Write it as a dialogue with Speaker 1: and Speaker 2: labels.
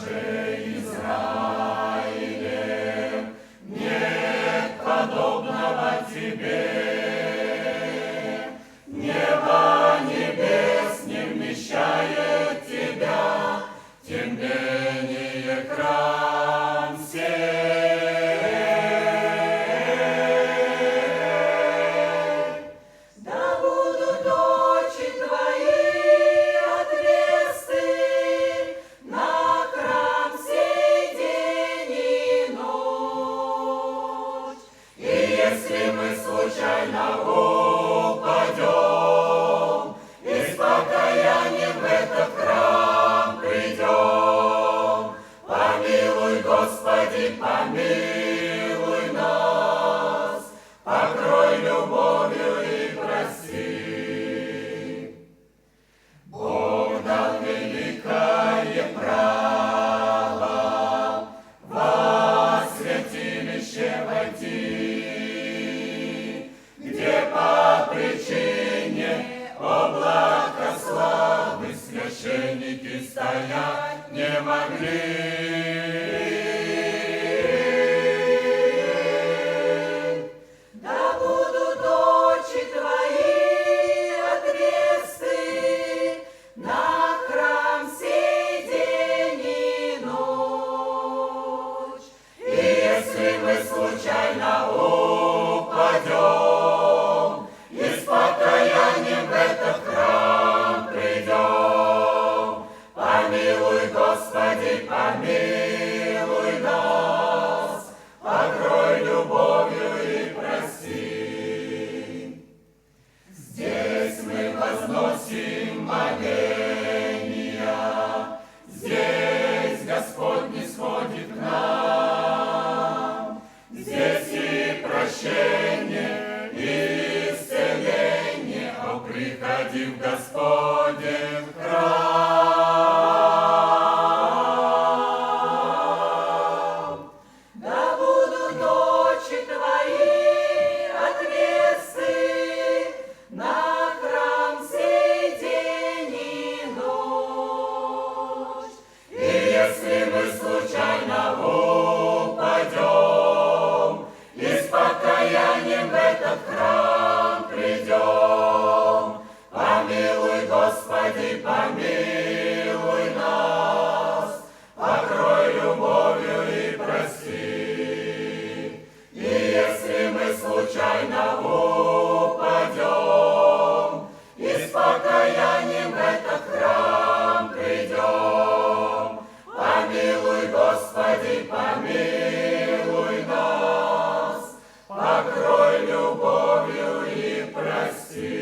Speaker 1: же Израиле, нет подобного тебе. Небо небес не вмещает тебя, тем менее храм сей.
Speaker 2: Да будут очи твои отверсты на храм сей день и ночь.
Speaker 1: И если мы случайно упадем, и с покаянием в этот храм придем, помилуй, Господи, помилуй нас, покрой любовью и прости. Бог дал великое право во святилище войти, где по причине облака славы священники стоять не могли.
Speaker 2: Да будут очи твои отверсты на храм сей день и ночь.
Speaker 1: И если мы случайно упадем, и с покаянием в этот храм придем, помилуй, Господи, помилуй нас, покрой любовью и прости. Здесь мы возносим моления, здесь Господь нисходит к нам, здесь и прощение, и исцеление, о, приходи в Господень храм.
Speaker 2: Да будут очи твои отверсты на храм сей день и ночь.
Speaker 1: И если мы случайно упадем, и с покаянием в этот храм придем, помилуй, Господи, помилуй нас, покрой любовью и прости. И если мы случайно упадем, и с покаянием в этот храм придем, помилуй, Господи, помилуй нас, покрой любовью и прости.